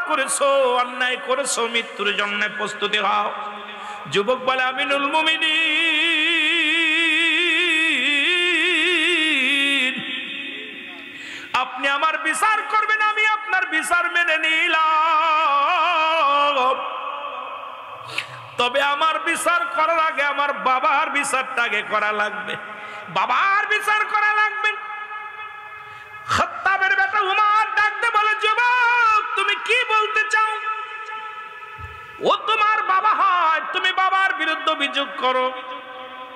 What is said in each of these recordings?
করেছো, অন্যায় করেছো, মৃত্যুর জন্য প্রস্তুতি হও। যুবক বলে আমিনুল মুমিনিন, আপনি আমার বিচার করবেন, আমি আপনার বিচার মেনে নিলাম, তবে আমার বিচার করার আগে আমার বাবার বিচারটা আগে করা লাগবে, বাবার বিচার করা লাগবে। খাত্তাবের বেটা উমর ডাকতে বলে যুবক তুমি কি বলতে চাও? ও তোমার বাবা হয়, তুমি বাবার বিরুদ্ধে অভিযোগ করো,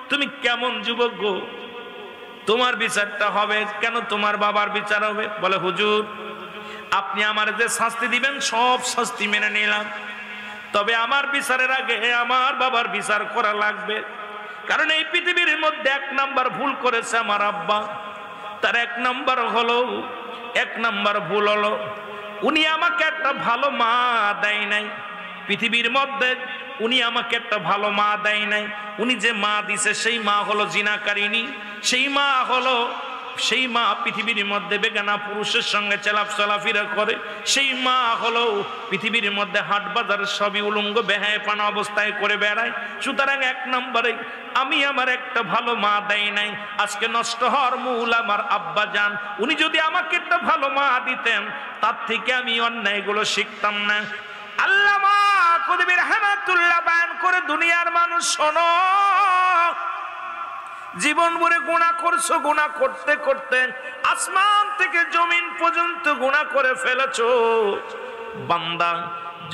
তুমি কেমন যুবক গো? তোমার বিচারটা হবে কেন? তোমার বাবার বিচার হবে? বলে হুজুর আপনি আমার যে শাস্তি দিবেন সব শাস্তি মেনে নিলাম, তবে আমার বিচারের আগে আমার বাবার বিচার করা লাগবে। কারণ এই পৃথিবীর মধ্যে এক নাম্বার ভুল করেছে আমার আব্বা। তার এক নাম্বার ভুল হলো উনি আমাকে একটা ভালো মা দেয় নাই। পৃথিবীর মধ্যে উনি আমাকে একটা ভালো মা দেয় নাই। উনি যে মা দিছে সেই মা হলো জিনাকারিনী, সেই মা পৃথিবীর মধ্যে বেগানা পুরুষের সঙ্গে চলাফেরা করে, সেই মা হলো পৃথিবীর মধ্যে হাট বাজার সবই উলঙ্গ বেহায়াপানা অবস্থায় করে বেড়ায়। সুতরাং এক নম্বরে আমি আমার একটা ভালো মা দেয় নাই। আজকে নষ্ট হওয়ার মূল আমার আব্বা যান। উনি যদি আমাকে একটা ভালো মা দিতেন তার থেকে আমি অন্যায়গুলো শিখতাম না। আল্লামা কবীর রহমাতুল্লাহ বয়ান করে দুনিয়ার মানুষ শোনো, জীবন ভরে গুনাহ করছো, গুনাহ করতে করতে আসমান থেকে জমিন পর্যন্ত গুনাহ করে ফেলেছো। বান্দা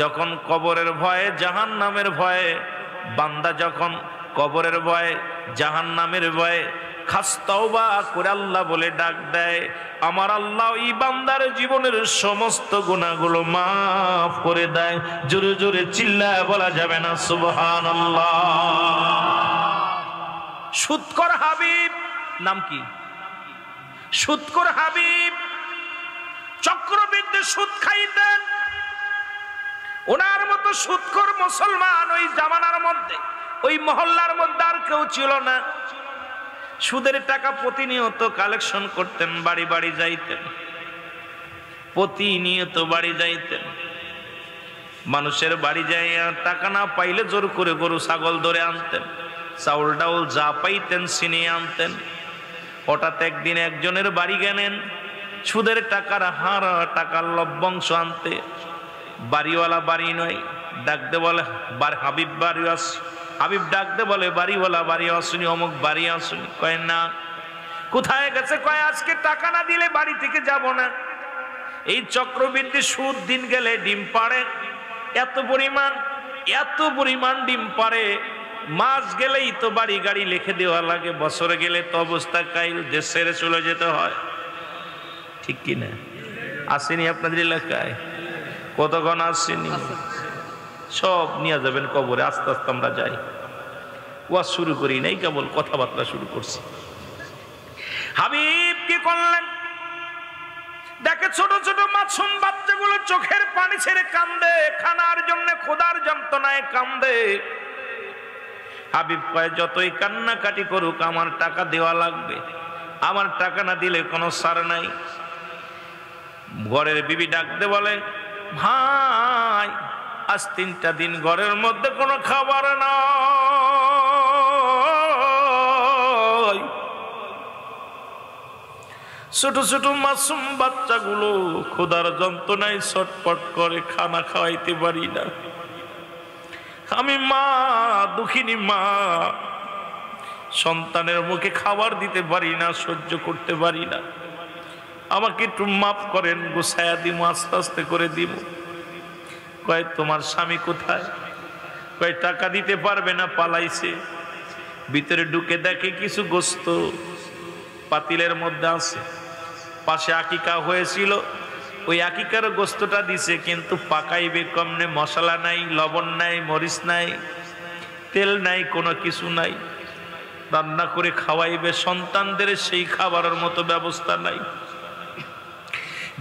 যখন কবরের ভয়ে জাহান্নামের ভয়ে, বান্দা যখন কবরের ভয়ে জাহান্নামের ভয়ে খাস তওবা করে আল্লাহ বলে ডাক দেয়, আমার আল্লাহ এই বান্দার জীবনের সমস্ত গুনাহগুলো মাফ করে দেয়। জোরে জোরে চিল্লায় বলা যাবে না সুবহানাল্লাহ। সুদখোর হাবিব নাম কি? সুদখোর হাবিব চক্রবৃদ্ধি সুদ খাইতেন। ওনার মতো সুদখোর মুসলমান ওই জামানার মধ্যে, ওই মহল্লার মধ্যে আর কেউ ছিল না। সুদের টাকা প্রতিনিয়ত কালেকশন করতেন, বাড়ি বাড়ি যাইতেন, প্রতিনিয়ত বাড়ি যাইতেন। মানুষের বাড়ি যাইয়া টাকা না পাইলে জোর করে গরু ছাগল ধরে আনতেন, চাউল ডাউল যা পাইতেন ছিনিয়ে আনতেন। হঠাৎ একদিন একজনের বাড়ি গেলেন সুদের টাকার হারা টাকার লভ্যাংশ আনতে। বাড়িওয়ালা বাড়ি নয়, ডাকতে বলে হাবিব বাড়ি আস। হাবিব ডাকতে বলে বাড়িওয়ালা বাড়ি আসুনি, অমুক বাড়ি আসুনি। কয় না। কোথায় গেছে? কয় আজকে টাকা না দিলে বাড়ি থেকে যাব না। এই চক্রবৃদ্ধি সুদ দিন গেলে ডিম পাড়ে, এত পরিমাণ ডিম পাড়ে। মাস গেলেই তো বাড়ি গাড়ি লিখে দেওয়া লাগে, বছরে গেলে তো অবস্থা কাইল, দেশ ছেড়ে চলে যেতে হয়। ঠিক কিনা? আসেনি আপনাদের এলাকায়? কতক্ষণ আসেনি? সব নিয়ে যাবেন কবরে। আস্তে আস্তে আমরা যাই, ওয়াজ শুরু করি নাই, কেবল কথাবার্তা শুরু করছি। হাবিব কি করলেন? দেখে ছোট ছোট মাসুম বাচ্চাগুলো চোখের পানি ছেড়ে কান্দে, খানার জন্য খোদার যন্ত্রণায় কান্দে। হাবিব কয় যতই কান্নাকাটি করুক আমার টাকা দেওয়া লাগবে, আমার টাকা না দিলে কোনো সার নাই। ঘরের বিবি ডাকতে বলে ভাই আজ 3টা দিন ঘরের মধ্যে কোনো খাবার নাই। ছোট ছোট মাসুম বাচ্চাগুলো খোদার যন্ত্রণায় ছটফট করে, খানা খাওয়াইতে পারি না। আমি মা, দুঃখিনী মা, সন্তানের মুখে খাবার দিতে পারি না, সহ্য করতে পারি না। আমাকে একটু মাফ করেন, গোছায়া দিব, আস্তে আস্তে করে দিব। কয় তোমার স্বামী কোথায়? কয় টাকা দিতে পারবে না, পালাইছে। ভিতরে ঢুকে দেখে কিছু গোস্ত পাতিলের মধ্যে আছে। পাশে আকিকা হয়েছিল, ওই আকিকার গোস্তটা দিছে, কিন্তু পাকাইবে কমনে, মশলা নাই, লবণ নাই, মরিচ নাই, তেল নাই, কোনো কিছু নাই। রান্না করে খাওয়াইবে সন্তানদের, সেই খাবারের মতো ব্যবস্থা নাই।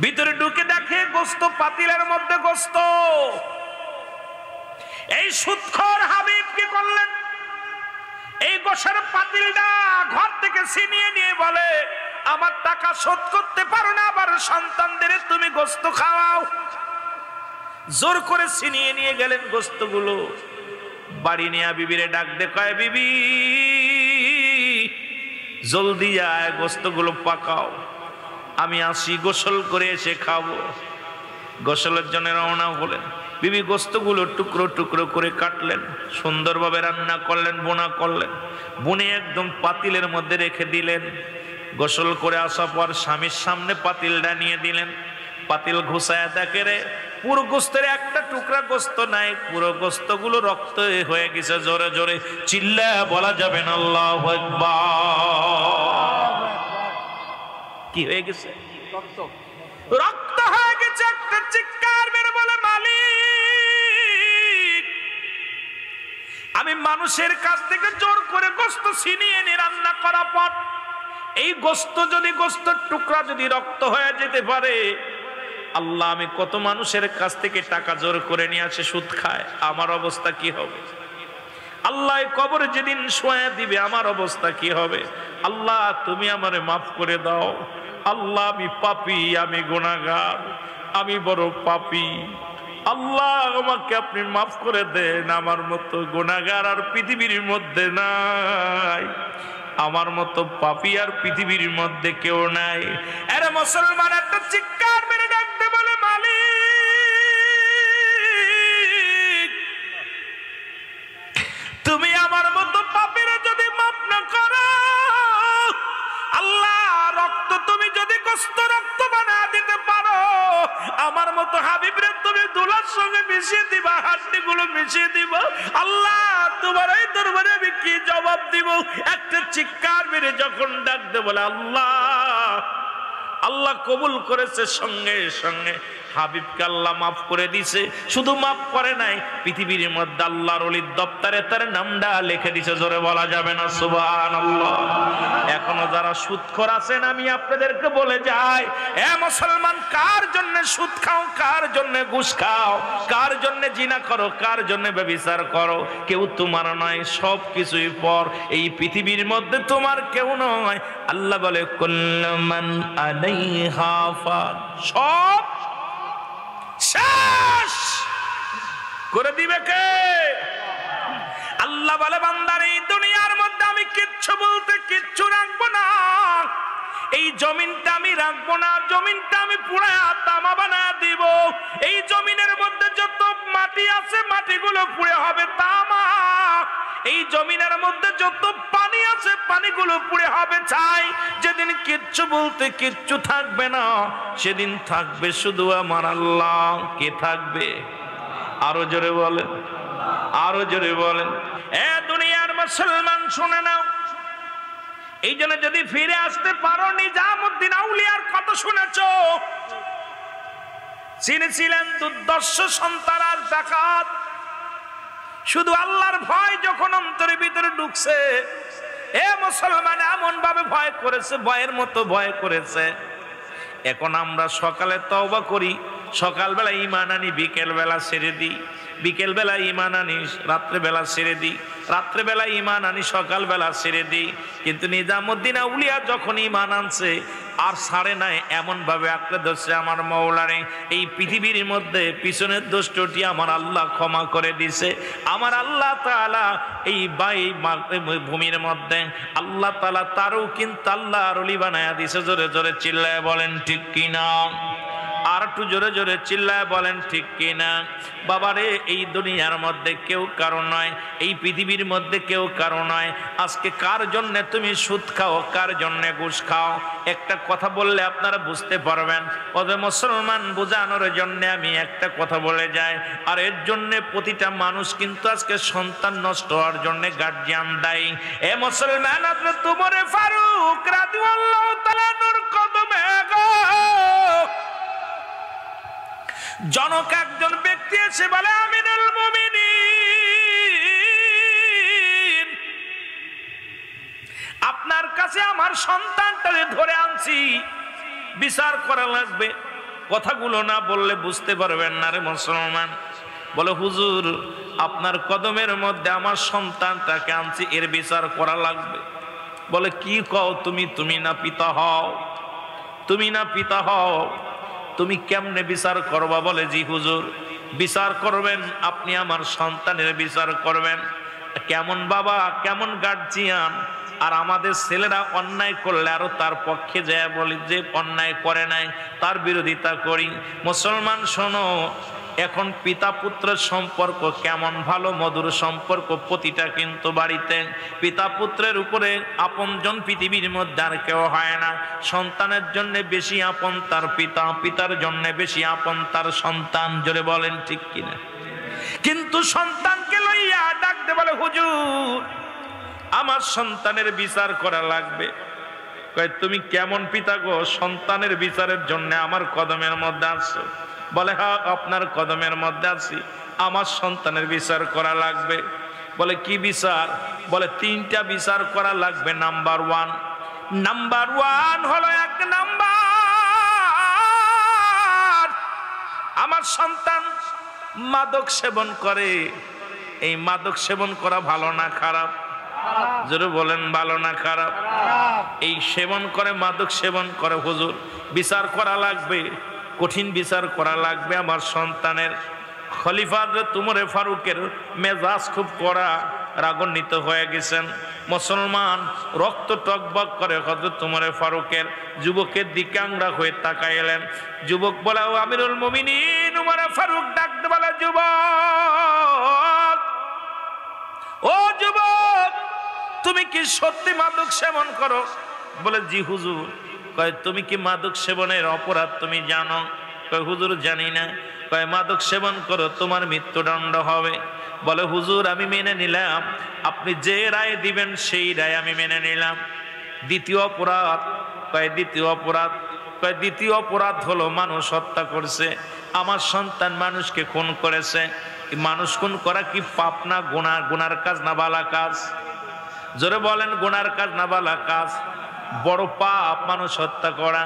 ভিতরে ঢুকে দেখে গোস্ত পাতিলের মধ্যে গোস্ত। এই সুদখোর হাবিব কি করলেন? এই গোশের পাতিলটা ঘর থেকে ছিনিয়ে নিয়ে বলে আমার টাকা শোধ করতে পারো না, আবার সন্তানদের তুমি গোস্ত খাওয়াও। জোর করে ছিনিয়ে নিয়ে গেলেন গোস্তগুলো। বাড়ি নিয়ে বিবিরে ডাক দে, কয় বিবি জলদি আয়, গোস্তগুলো পাকাও, আমি আসি, গোসল করে এসে খাবো। গোসলের জন্য রওনা হলেন। বিবি গোস্তগুলো টুকরো টুকরো করে কাটলেন, সুন্দরভাবে রান্না করলেন, বোনা করলেন, বুনে একদম পাতিলের মধ্যে রেখে দিলেন। গোসল করে আসার পর স্বামীর সামনে পাতিলটা নিয়ে দিলেন। পাতিল ঘুষায় দেখে রে পুরো গোস্তের একটা টুকরা গোস্ত নাই, পুরো গোস্তগুলো রক্ত হয়ে গেছে। জোরে জোরে চিল্লায়া বলা যাবে না আল্লাহু আকবার। কি হয়ে গেছে? রক্ত হয়ে গেছে। একটা চিৎকার বের বলে, মালিক আমি মানুষের কাছ থেকে জোর করে গোস্ত ছিনিয়ে এনে রান্না করা পর এই গোস্ত যদি, গোস্তের টুকরা যদি রক্ত হয়ে যেতে পারে, আল্লাহ আমি কত মানুষের কাছ থেকে টাকা জোর করে নিয়ে আসে সুদ খায়, আমার অবস্থা কি হবে? আল্লাহ কবরে যেদিন শোয়া দিবে আমার অবস্থা কি হবে? আল্লাহ তুমি আমারে মাফ করে দাও। আল্লাহ আমি পাপী, আমি গুনাহগার, আমি বড় পাপী। আল্লাহ আমাকে আপনি মাফ করে দেন। আমার মতো গুনাহগার আর পৃথিবীর মধ্যে নাই, আমার মতো পাপী আর পৃথিবীর মধ্যে কেউ নাই। আরে মুসলমান একটা চিৎকার মেরে ডাকতে বলে, মালিক তুমি আমার মতো পাপীর যদি মাফ না করো, আল্লাহ রক্ত তুমি যদি গোস্ত রক্ত বানা দিতে পারো, আমার মতো হাবিবরে তুমি দুলার সঙ্গে মিশিয়ে দিবা, হাড্ডিগুলো মিশিয়ে দিবা, আল্লাহ তোমার এই দরবারে আমি কি জবাব দিব? একটা চিৎকার মেরে যখন ডাকতে বলে আল্লাহ, আল্লাহ কবুল করেছে। সঙ্গে সঙ্গে হাবিবকে আল্লাহ মাফ করে দিছে। শুধু মাফ করে নাই, পৃথিবীর মধ্যে আল্লাহর ওলির দপ্তরে তার নামটা লিখে দিছে। জোরে বলা যাবে না সুবহানাল্লাহ। এখনো যারা সুদখোর আছেন আমি আপনাদেরকে বলে যাই, এ মুসলমান, কার জন্য সুদ খাও, কার জন্য ঘুষ খাও, কার জন্য জিনা করো, কার জন্য ব্যভিচার করো, কেউ তোমার নয়, সব কিছুই পর। এই পৃথিবীর মধ্যে তোমার কেউ নয়। আল্লাহ বলে কুল্লু মান আলাইহা ফান, সব শেষ করে দিবে কে? আল্লাহ বলে বান্দার এই দুনিয়ার মধ্যে আমি কিচ্ছু বলতে কিচ্ছু রাখবো না। এই জমিনটা আমি রাখবো না, জমিনটা আমি পুড়ায়া তামা বানায়া দিব। এই জমিনের মধ্যে যত মাটি আছে মাটিগুলো পুড়ে হবে তামা। এই জমিনের মধ্যে যত পানি আছে পানিগুলো পুড়ে হবে ছাই। যেদিন কিচ্ছু বলতে কিচ্ছু থাকবে না, সেদিন থাকবে শুধু আমার আল্লাহ। কে থাকবে? আরো জোরে বলেন, আরো জোরে বলেন। এ দুনিয়ার মুসলমান শুনে নাও, এই জন্য যদি ফিরে আসতে পারো, নিজামুদ্দিন আউলিয়ার কথা শুনেছো? চিনেছিলেন দুর্দর্শ সন্তান আর ডাকাত। শুধু আল্লাহর ভয় যখন অন্তরের ভিতরে ঢুকছে, এ মুসলমান এমন ভাবে ভয় করেছে, ভয়ের মতো ভয় করেছে। এখন আমরা সকালে তওবা করি, সকালবেলা ঈমান আনি, বিকেলবেলা ছেড়ে দিই, বিকেলবেলা ঈমান আনি, রাত্রেবেলা ছেড়ে দিই, রাত্রেবেলা ঈমান আনি, সকালবেলা ছেড়ে দিই। কিন্তু নিজামুদ্দিন আউলিয়া যখন ঈমান আনছে আর ছাড়ে নাই, এমন ভাবে আঁকড়ে ধরছে আমার মাওলারে। এই পৃথিবীর মধ্যে পিছনের দোষটি আমার আল্লাহ ক্ষমা করে দিছে। আমার আল্লাহ তাআলা এই ভূমির মধ্যে আল্লাহ তাআলা তারও কিন্তু আল্লাহর ওলি বানায়া দিছে। জোরে জোরে চিল্লায় বলেন ঠিক কিনা? আর একটু জোরে জোরে চিল্লায় বলেন ঠিক কিনা? বাবারে, এই দুনিয়ার মধ্যে কেউ কারো নয়, এই পৃথিবীর মধ্যে কেউ কারো নয়। আজকে কার জন্য তুমি সুদ খাও, কার জন্য ঘুষ খাও, একটা কথা বললে আপনারা বুঝতে পারবেন। তবে মুসলমান বোঝানোর জন্য আমি একটা কথা বলে যাই, আর এর জন্য প্রতিটা মানুষ কিন্তু আজকে সন্তান নষ্ট হওয়ার জন্য গার্জিয়ান দায়ী। এ মুসলমান, হযরত ওমর ফারুক রাদিয়াল্লাহু তাআলা নূর কদমে জনক একজন ব্যক্তি এসে বলে, আমিনুল মুমিনিন, আপনার কাছে আমার সন্তানটাকে ধরে আনছি, বিচার করা লাগবে। কথাগুলো না বললে বুঝতে পারবেন না রে মুসলমান। বলে, হুজুর আপনার কদমের মধ্যে আমার সন্তানটাকে আনছি, এর বিচার করা লাগবে। বলে, কি কও তুমি? তুমি না পিতা হও, তুমি না পিতা হও, তুমি কেমনে বিচার করবা? বলে, জি হুজুর। বিচার করবেন, আপনি আমার সন্তানের বিচার করবেন। কেমন বাবা, কেমন গার্জিয়ান। আর আমাদের ছেলেরা অন্যায় করলে আরো তার পক্ষে যায় বলি যে অন্যায় করে নাই, তার বিরোধিতা করি। মুসলমান শোনো, এখন পিতা পুত্রের সম্পর্ক কেমন ভালো মধুর সম্পর্ক প্রতিটা কিন্তু বাড়িতে। পিতা পুত্রের উপরে আপনজন পৃথিবীর মধ্যে আর কেউ হয় না। সন্তানের জন্য বেশি আপন তার পিতা, পিতার জন্য বেশি আপন তার সন্তান। জোরে বলেন ঠিক কিনা? কিন্তু সন্তানকে লইয়া ডাকতে বলে হুজুর আমার সন্তানের বিচার করা লাগবে। কয় তুমি কেমন পিতা গো, সন্তানের বিচারের জন্য আমার কদমের মধ্যে আসছো? বলে হ্যাঁ আপনার কদমের মধ্যে আছি, আমার সন্তানের বিচার করা লাগবে। বলে কি বিচার? বলে 3টা বিচার করা লাগবে। নাম্বার ওয়ান হলো, 1 নাম্বার আমার সন্তান মাদক সেবন করে। এই মাদক সেবন করা ভালো না খারাপ? জোরে বলেন ভালো না খারাপ? এই সেবন করে, মাদক সেবন করে, হুজুর বিচার করা লাগবে, কঠিন বিচার করা লাগবে আমার সন্তানের। খলিফা হযরত উমর ফারুকের মেজাজ খুব কড়া, রাগান্বিত হয়ে গেছেন। মুসলমান রক্ত টকবক করে হযরত উমর ফারুকের যুবকের দিকে আংড়া হয়ে তাকাইলেন। যুবক বলে ও আমিরুল মুমিনিন। উমর ফারুক ডাকতে বলে যুবক, ও যুবক তুমি কি সত্যি মাদক সেবন করো? বলে জি হুজুর। কয় তুমি কি মাদক সেবনের অপরাধ তুমি জানো? কয় হুজুর জানি না। কয় মাদক সেবন করো তোমার মৃত্যুদণ্ড হবে। বলে হুজুর আমি মেনে নিলাম, আপনি যে রায় দিবেন সেই রায় আমি মেনে নিলাম। দ্বিতীয় অপরাধ? কয় দ্বিতীয় অপরাধ? কয় দ্বিতীয় অপরাধ হলো মানুষ হত্যা করছে। আমার সন্তান মানুষকে খুন করেছে। মানুষ খুন করা কি পাপ না গুনাহ? গুনার কাজ না বালা কাজ? জোরে বলেন গুনার কাজ না বালা কাজ? বড় পাপ মানুষ হত্যা করা।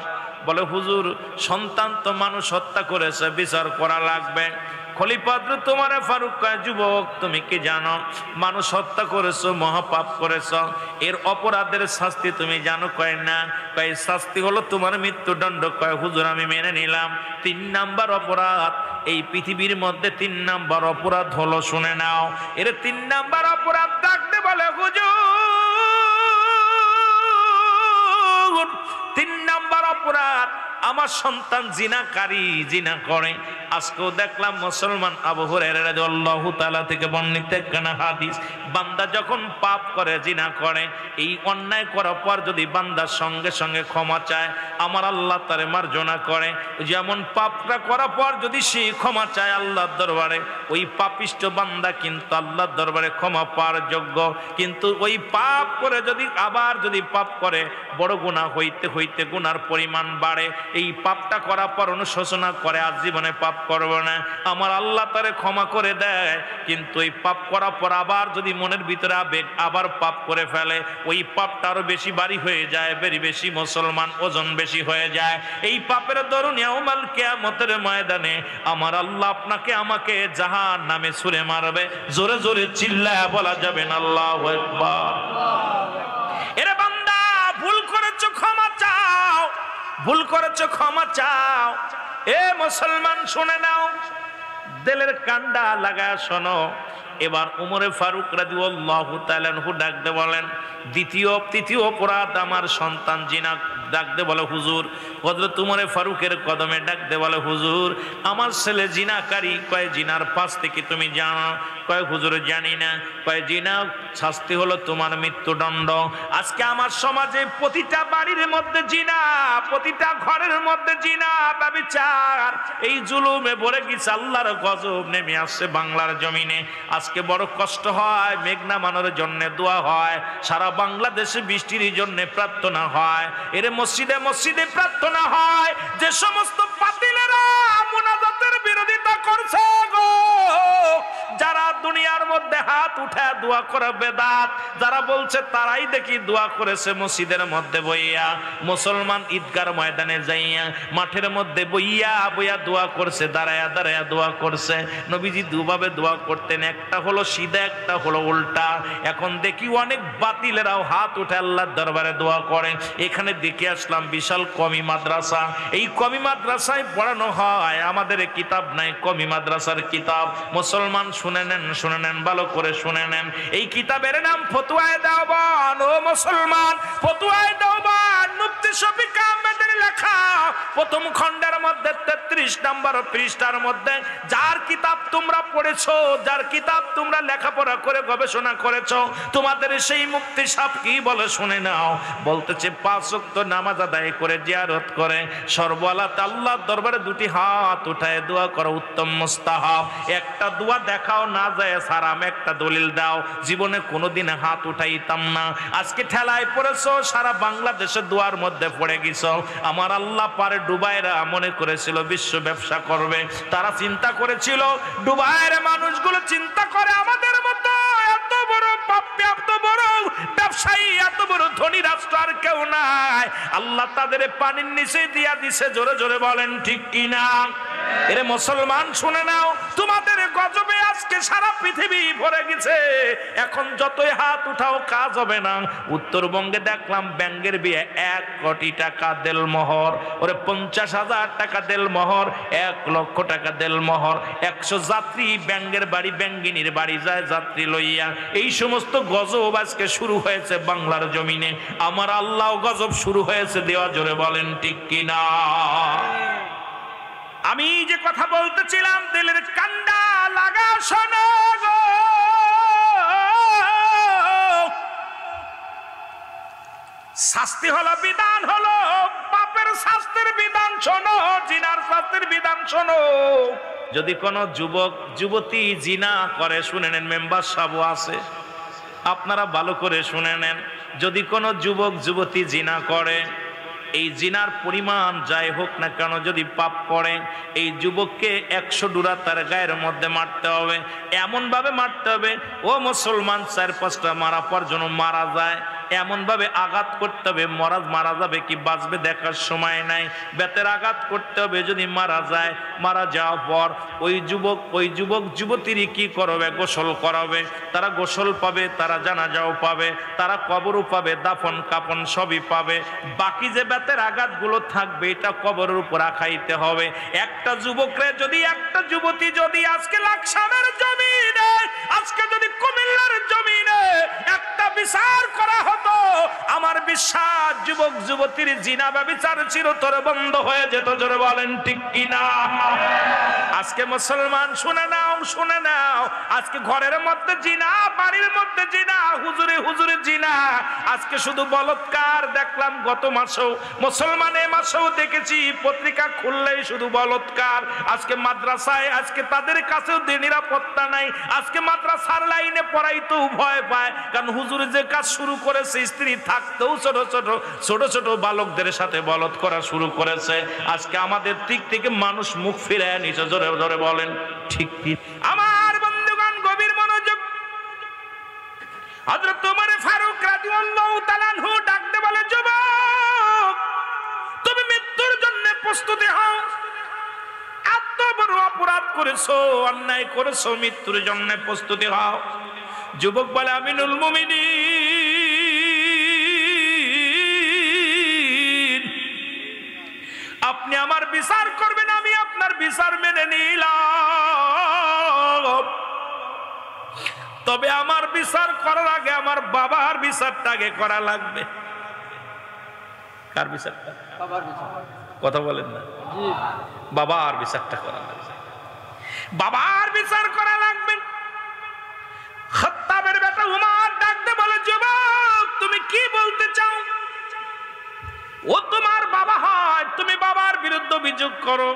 বলে হুজুর সন্তান তো মানুষ হত্যা করেছে, বিচার করা লাগবে। খলিফা হযরত উমর ফারুক কয় যুবক তুমি কি জানো মানুষ হত্যা করেছো, মহাপাপ করেছো, এর অপরাধের শাস্তি তুমি জানো? কয় না। কয় শাস্তি হলো তোমার মৃত্যুদণ্ড। কয় হুজুর আমি মেনে নিলাম। 3 নাম্বার অপরাধ এই পৃথিবীর মধ্যে, 3 নাম্বার অপরাধ হলো, শুনে নাও। এর 3 নাম্বার অপরাধ ডাকতে বলে হুজুর 3 নাম্বার অপরাধ আমার সন্তান জিনাকারী, জিনা করে। আজকেও দেখলাম মুসলমান আবু হুরায়রা রাদিয়াল্লাহু তাআলা থেকে বর্ণিত একখানা হাদিস, বান্দা যখন পাপ করে, জিনা করে, এই অন্যায় করার পর যদি বান্দার সঙ্গে সঙ্গে ক্ষমা চায়, আমার আল্লাহ তারে মার্জনা করে। যেমন পাপটা করার পর যদি সে ক্ষমা চায় আল্লাহর দরবারে, ওই পাপিষ্ট বান্দা কিন্তু আল্লাহর দরবারে ক্ষমা পাওয়ার যোগ্য। কিন্তু ওই পাপ করে যদি আবার যদি পাপ করে, বড় গুনাহ হইতে হইতে গুনার পরিমাণ বাড়ে। এই পাপটা করার পর অনুশোচনা করে আজ জীবনে পাপ করব না, আমার আল্লাহ তারে ক্ষমা করে দেয়। কিন্তু এই পাপ করার পর আবার যদি মনের ভিতরে আবেগ আবার পাপ করে ফেলে, ওই পাপটা আরো বেশি ভারী হয়ে যায়, বেশি মুসলমান ওজন বেশি হয়ে যায়। এই পাপের দরুন ইয়াউমাল কিয়ামতের ময়দানে আমার আল্লাহ আপনাকে আমাকে জাহান্নামে ছুঁড়ে মারবে। জোরে জোরে চিল্লায়া বলা যাবে না আল্লাহু আকবার। এরে বান্দা ভুল করেছো ক্ষমা চাও, ভুল করেছো ক্ষমা চাও। এ মুসলমান শুনে নাও, দিলের কান্ডা লাগায় শোনো। এবার উমরে ফারুক রাদিয়াল্লাহু তাআলা আনহু ডাকতে বলেন তৃতীয় অপরাধ আমার সন্তান জিনা। ডাকতে বলে হুজুর, হযরত উমরে ফারুকের কদমে ডাকতে বলে হুজুর আমার ছেলে জিনাকারী। কয় জিনার পাশ থেকে তুমি জানো? কয় হুজুর জানি না। কয় জিনা শাস্তি হলো তোমার মৃত্যুদণ্ড। আজকে আমার সমাজে প্রতিটা বাড়ির মধ্যে জিনা, প্রতিটা ঘরের মধ্যে জিনা, ব্যভিচার, এই জুলুমে ভরে গেছে। আল্লাহর গজব নেমে আসছে বাংলার জমিনে। আজকে বড় কষ্ট হয়, মেঘ নামানোর জন্য দোয়া হয়, সারা বাংলাদেশে বৃষ্টির জন্য প্রার্থনা হয়, এর মসজিদে মসজিদে প্রার্থনা হয়। যে সমস্ত বাতিলেরা মুনাজাতের বিরোধিতা করছে গো, যারা দুনিয়ার মধ্যে হাত উঠায় দোয়া করা বেদাত যারা বলছে তারাই দেখি দোয়া করেছে মসজিদের মধ্যে বইয়া, মুসলমান ঈদগার ময়দানে যাইয়া মাঠের মধ্যে বইয়া বইয়া দোয়া করছে, দাঁড়ায়া দাঁড়ায়া দোয়া করছে। নবীজি দুভাবে দোয়া করতেন, একটা হলো সিধা, একটা হলো উল্টা। এখন দেখি অনেক বাতিলেরাও হাত উঠে আল্লাহর দরবারে দোয়া করে। এখানে দেখে আসলাম বিশাল কমি মাদ্রাসা, এই কমি মাদ্রাসায় পড়ানো হয়, আমাদের কিতাব নাই, কমি মাদ্রাসার কিতাব। মুসলমান শুনে নেন ভালো করে শুনে নেন, এই কিতাবের নাম ফতুয়ায়ে দেওবান। ও মুসলমান, ফতুয়ায়ে দেওবান মুফতি শফিক আহমেদের লেখা, প্রথম খণ্ডের মধ্যে 33 নম্বর পৃষ্ঠার মধ্যে যার কিতাব তোমরা পড়েছো, যার কিতাব তোমরা লেখাপড়া করে গবেষণা করেছো, তোমাদের সেই মুফতি সাহেব কি বলে শুনে নাও। বলতেছে 5 ওয়াক্ত নামাজ আদায় করে জিয়ারত করে সর্ববেলাতে আল্লাহর দরবারে দুটি হাত উঠায় দোয়া করা উত্তম মুস্তাহাব। একটা দোয়া দেখাও না যায় হারাম, একটা দলিল দাও। জীবনে কোনোদিন হাত উঠাইতাম না, আজকে ঠেলায় পড়েছো, সারা বাংলাদেশে দোয়ার মধ্যে পড়ে গেছো। আমার আল্লাহ পারে ডুবাইরা মনে করেছিল বিশ্ব ব্যবসা করবে, তারা চিন্তা করেছিল, ডুবাইয়ের মানুষগুলো চিন্তা করে আমাদের মতো এত বড় পাপ্পি, এত বড় ব্যবসায়ী, এত বড় ধনী রাষ্ট্র আর কেউ নাই। আল্লাহ তাদের পানির নিচে দিয়া দিছে। জোরে জোরে বলেন ঠিক কিনা? এরে মুসলমান শুনে নাও, তোমাদের গজবে আজকে সারা পৃথিবী ভরে গেছে। এখন যতই হাত উঠাও কাজ হবে না। উত্তরবঙ্গে দেখলাম ব্যাঙ্গের বিয়ে 1 কোটি টাকা দেলমোহর, ওরে 50,000 টাকা দেলমোহর, 1 লক্ষ টাকা দেলমোহর। 100 যাত্রী ব্যাঙ্গের বাড়ি, ব্যাঙ্গিনীর বাড়ি যায় যাত্রী লইয়া। এই সমস্ত গজব আজকে শুরু হয়েছে বাংলার জমিনে। আমার আল্লাহ গজব শুরু হয়েছে দেওয়া। জোরে বলেন ঠিক কিনা? আমি যে কথা বলতেছিলাম, দিলের কান্ডা লাগা শোনো গো, শাস্তি হলো, বিধান হলো, পাপের শাস্তির বিধান শোনো, জিনার শাস্তির বিধান শোনো। যদি কোনো যুবক যুবতী জিনা করে, শুনে নেন, মেম্বার সাহেব আছে, আপনারা ভালো করে শুনে নেন, যদি কোনো যুবক যুবতী জিনা করে, এই জিনার পরিমাণ যাই হোক না কেন, যদি পাপ করে, এই যুবককে 100 ডুরা তার গায়ের মধ্যে মারতে হবে। এমন ভাবে মারতে হবে, ও মুসলমান 4-5টা মারা পর যেন মারা যায়, এমন ভাবে আঘাত করতে হবে, মারা যাবে কি বাঁচবে দেখার সময় নাই। বেতের আঘাত করতে হবে, যদি মারা যায়, মারা যাওয়ার পর ওই যুবক যুবতীরই কি করবে? গোসল করাবে। তারা গোসল পাবে, তারা জানাজাও পাবে, তারা কবরও পাবে, দাফন কাফন সবই পাবে। বাকি যে বেতের আঘাতগুলো থাকবে, এটা কবরের উপর রাখাইতে হবে। একটা যুবকরে যদি, একটা যুবতী যদি আজকে লাকসামের জমিনে, আজকে যদি কুমিল্লার জমিনে একটা বিচার করা হতো, আমার বিশ্বাস যুবক যুবতীর জিনা ব্যভিচার চিরতরে বন্ধ হয়ে যেত। জোরে বলেন ঠিক কিনা? আজকে মুসলমান শুনে নাও, শুনে নাও, আজকে ঘরের মধ্যে জিনা, বাড়ির মধ্যে জিনা, হুজুরে হুজুরে জিনা। আজকে শুধু বলৎকার দেখলাম গত মাসেও, মুসলমান এ মাসেও দেখেছি, পত্রিকা খুললেই শুধু বলৎকার। আজকে মাদ্রাসায়, আজকে তাদের কাছেও নিরাপত্তা নাই। আজকে মাদ্রাসার লাইনে পড়াইতেও ভয় পায়, কারণ হুজুর যে কাজ শুরু করেছে, স্ত্রী থাকতেও ছোট ছোট বালকদের সাথে বলৎ করা শুরু করেছে। আজকে আমাদের দিক থেকে মানুষ মুখ ফিরে নিচে। জোরে জোরে বলেন ঠিক কি? আমার বন্ধুগণ গভীর মনোযোগ। হযরত ওমর ফারুক রাদিয়াল্লাহু তাআলা আনহু ডাকতে বলে, যুবক তুমি মৃত্যুর জন্য প্রস্তুতি হও। এত বড় অপরাধ করেছো, অন্যায় করেছো, মৃত্যুর জন্য প্রস্তুতি হও। যুবক বলে, আমিনুল মুমিনিন, আপনি আমার বিচার করবেন, আমি আপনার বিচার মেনে নিলাম। তবে আমার বিচার করার আগে আমার বাবার বিচারটা আগে করা লাগবে। কার বিচারটা? বাবার বিচার। কথা বলেন না, বাবার বিচারটা করা লাগবে, বাবার বিচার করা লাগবে। খাত্তাবের বেটা উমর ডাকতে বলে, যুবক তুমি কি বলতে চাও? ও তোমার বাবা হয়, তুমি বাবার বিরুদ্ধে অভিযোগ করো,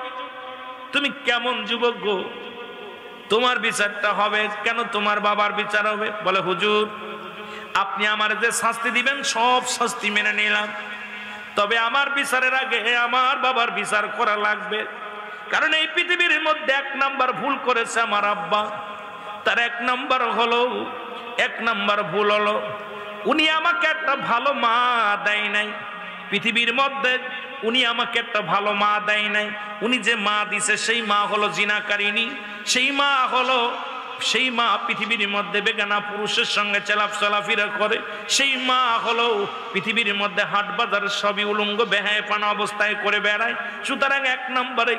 তুমি কেমন যুবক গো? তোমার বিচারটা হবে কেন? তোমার বাবার বিচার হবে? বলে, হুজুর আপনি আমার যে শাস্তি দিবেন সব শাস্তি মেনে নিলাম, তবে আমার বিচারের আগে আমার বাবার বিচার করা লাগবে। কারণ এই পৃথিবীর মধ্যে 1 নাম্বার ভুল করেছে আমার আব্বা। তার এক নাম্বার ভুল হলো উনি আমাকে একটা ভালো মা দেয় নাই। পৃথিবীর মধ্যে উনি আমাকে একটা ভালো মা দেয় নাই। উনি যে মা দিছে সেই মা হলো জিনাকারিনী, সেই মা পৃথিবীর মধ্যে বেগানা পুরুষের সঙ্গে চলাফেরা করে, সেই মা হলো পৃথিবীর মধ্যে হাট বাজার সবই উলঙ্গ বেহায়াপানা অবস্থায় করে বেড়ায়। সুতরাং এক নম্বরে